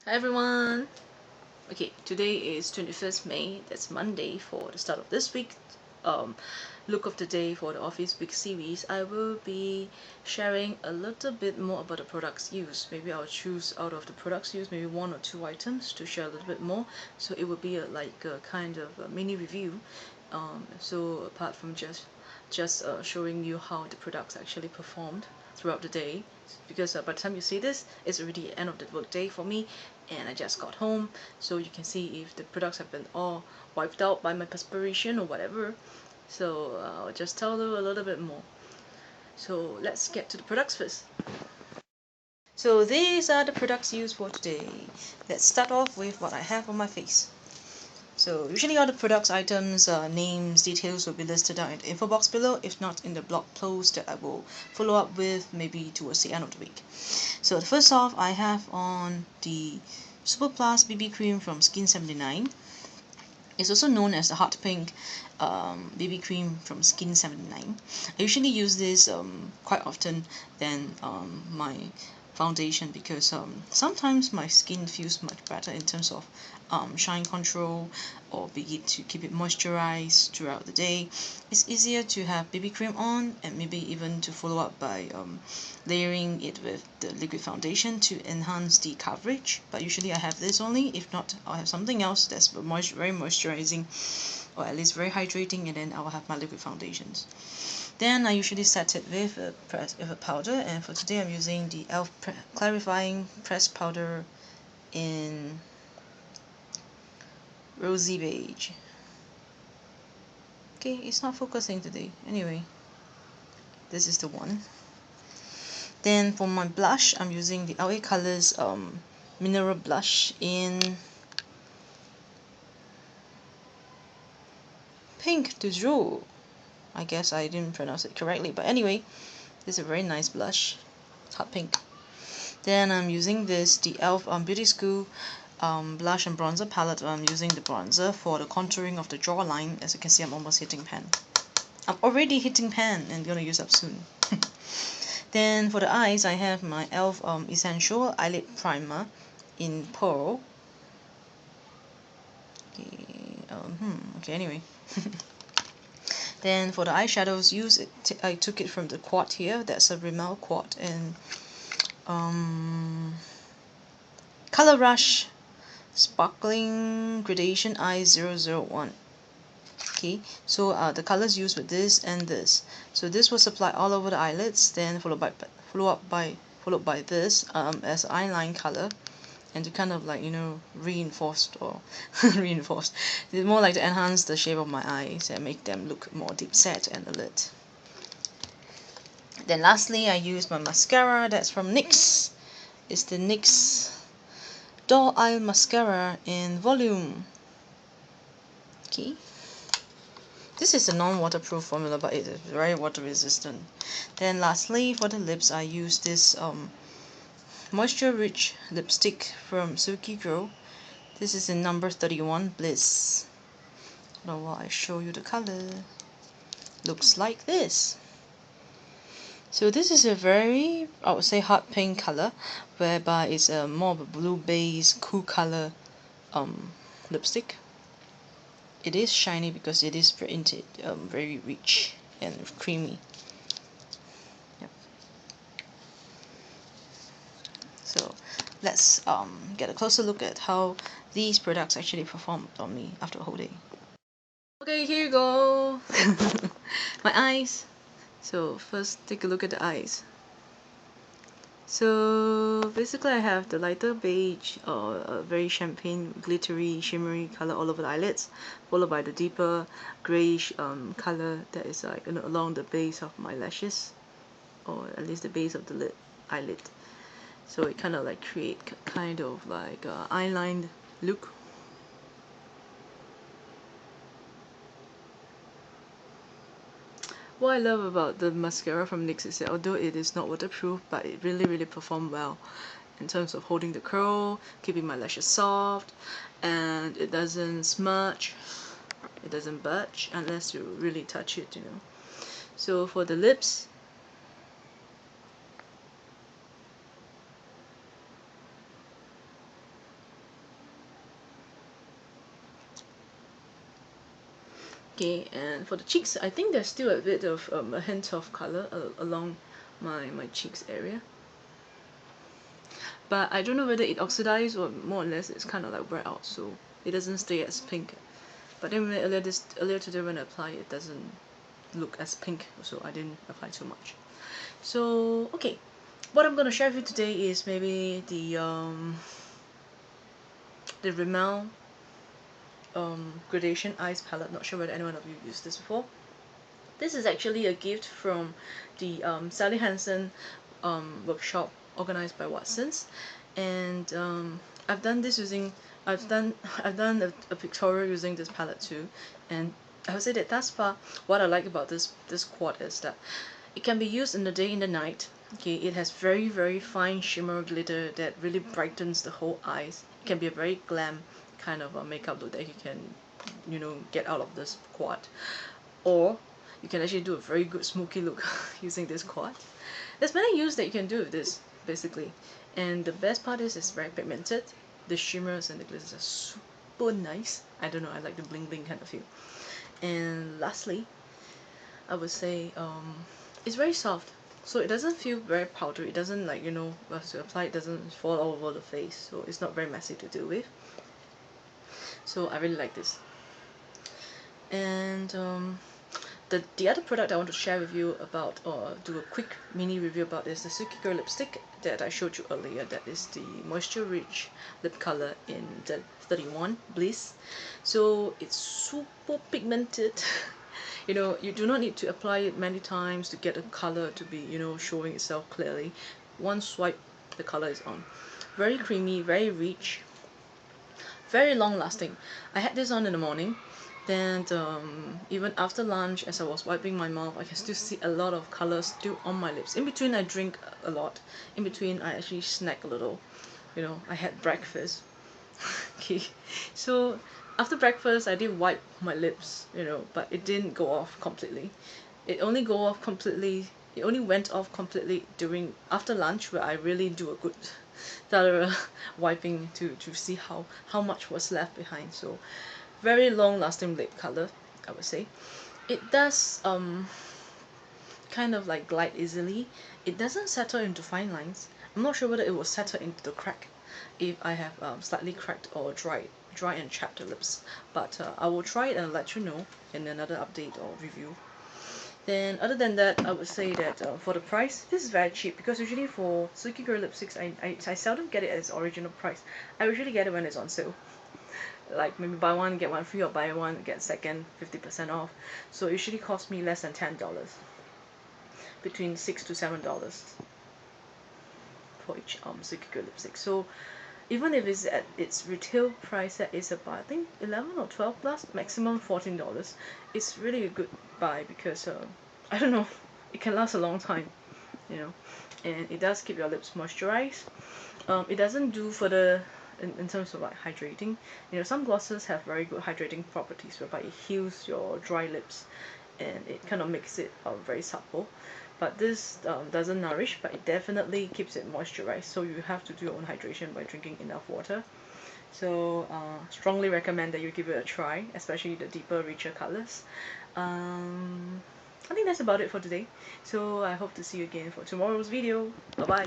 Hi everyone! Okay, today is 21st May, that's Monday for the start of this week. Look of the day for the Office Week series. I will be sharing a little bit more about the products used. Maybe I'll choose out of the products used maybe one or two items to share a little bit more. So it will be like a kind of a mini review. So apart from just showing you how the products actually performed throughout the day, because by the time you see this, it's already the end of the work day for me, and I just got home, so you can see if the products have been all wiped out by my perspiration or whatever. So I'll just tell you a little bit more. So let's get to the products first. So these are the products used for today. Let's start off with what I have on my face. So usually all the products, items, names, details will be listed out in the info box below, if not in the blog post that I will follow up with maybe towards the end of the week. So first off, I have on the Super Plus BB cream from Skin 79. It's also known as the hot pink BB cream from Skin 79. I usually use this quite often than my foundation because sometimes my skin feels much better in terms of shine control, or be it to keep it moisturized throughout the day. It's easier to have BB cream on, and maybe even to follow up by layering it with the liquid foundation to enhance the coverage. But usually I have this only. If not, I'll have something else that's very moisturizing, or at least very hydrating, and then I'll have my liquid foundations. Then I usually set it with a powder, and for today I'm using the e.l.f. Clarifying Pressed Powder in Rosy Beige. Okay, it's not focusing today. Anyway, this is the one. Then for my blush, I'm using the LA Colors Mineral Blush in Pink du Jour. I guess I didn't pronounce it correctly, but anyway, this is a very nice blush. It's hot pink. Then I'm using the e.l.f. Beauty School blush and bronzer palette. I'm using the bronzer for the contouring of the jawline. As you can see, I'm almost hitting pan. I'm already hitting pan and gonna use up soon. Then for the eyes, I have my e.l.f. Essential Eyelid Primer in Pearl. Okay, anyway. Then for the eyeshadows used, I took it from the quad here. That's a Rimmel quad, and Color Rush Sparkling Gradation Eye 001. Okay, so the colors used with this and this. So this was applied all over the eyelids, then followed by this as eyeline color, and to kind of like reinforced or reinforced. It's more like to enhance the shape of my eyes and make them look more deep set and alert. Then lastly, I use my mascara. That's from NYX. It's the NYX Doll Eye Mascara in Volume. Okay. This is a non-waterproof formula, but it is very water resistant. Then lastly, for the lips, I use this moisture rich lipstick from Silky Girl. This is in number 31, Bliss. Now while I show you the color, looks like this. So this is a very, I would say, hot pink color, whereby it's a more of a blue base, cool color lipstick. It is shiny because it is printed, very rich and creamy. Yep. So let's get a closer look at how these products actually performed on me after a whole day. Okay, here you go. My eyes. So first take a look at the eyes. So basically I have the lighter beige or a very champagne glittery shimmery color all over the eyelids, followed by the deeper grayish color that is like along the base of my lashes, or at least the base of the eyelid. So it kind of like create kind of like eyelined look. What I love about the mascara from NYX is that although it is not waterproof, but it really performed well in terms of holding the curl, keeping my lashes soft, and it doesn't smudge, it doesn't budge unless you really touch it, So for the lips, Okay, and for the cheeks, I think there's still a bit of a hint of color along my cheeks area, but I don't know whether it oxidized or more or less it's kind of like wear out, so it doesn't stay as pink. But then earlier today when I apply it doesn't look as pink, so I didn't apply too much. So okay, what I'm gonna share with you today is maybe the Rimmel gradation eyes palette. Not sure whether anyone of you used this before. This is actually a gift from the Sally Hansen workshop organized by Watsons, and I've done this using I've done I've done a pictorial using this palette too, and I would say that thus far what I like about this quad is that it can be used in the day and the night. Okay, it has very fine shimmer glitter that really brightens the whole eyes. It can be a very glam kind of a makeup look that you can, you know, get out of this quad, or you can actually do a very good smoky look using this quad. There's many use that you can do with this basically, and the best part is it's very pigmented. The shimmers and the glitters are super nice. I don't know, I like the bling bling kind of feel. And lastly, I would say it's very soft, so it doesn't feel very powdery. It doesn't, like, you know, once you apply it doesn't fall all over the face, so it's not very messy to deal with. So I really like this. And the other product I want to share with you about, or do a quick mini review about, is the Silky Girl lipstick that I showed you earlier. That is the Moisture Rich lip color in the 31 Bliss. So it's super pigmented. You know, you do not need to apply it many times to get a color to be, you know, showing itself clearly. One swipe, the color is on. Very creamy, very rich, very long lasting. I had this on in the morning, then even after lunch, as I was wiping my mouth, I can still see a lot of color still on my lips. In between I drink a lot, in between I actually snack a little, you know, I had breakfast. Okay, so after breakfast I did wipe my lips, you know, but it didn't go off completely. It only go off completely it only went off completely during after lunch, where I really do a good thorough wiping to see how much was left behind. So very long lasting lip color, I would say. It does kind of like glide easily. It doesn't settle into fine lines. I'm not sure whether it will settle into the crack if I have slightly cracked or dry and chapped lips, but I will try it and let you know in another update or review. Then other than that, I would say that for the price, this is very cheap, because usually for Silky Girl lipsticks, I seldom get it at its original price. I usually get it when it's on sale, like maybe buy one get one free, or buy one get second 50% off. So it usually costs me less than $10, between $6 to $7 for each Silky Girl lipstick. So even if it's at its retail price, that is about, I think, 11 or 12 plus, maximum $14, it's really a good buy, because I don't know, it can last a long time, you know, and it does keep your lips moisturized. It doesn't do for the in terms of like hydrating. You know, some glosses have very good hydrating properties, whereby it heals your dry lips and it kind of makes it very supple. But this doesn't nourish, but it definitely keeps it moisturized. So you have to do your own hydration by drinking enough water. So strongly recommend that you give it a try, especially the deeper, richer colors. I think that's about it for today. So I hope to see you again for tomorrow's video. Bye bye.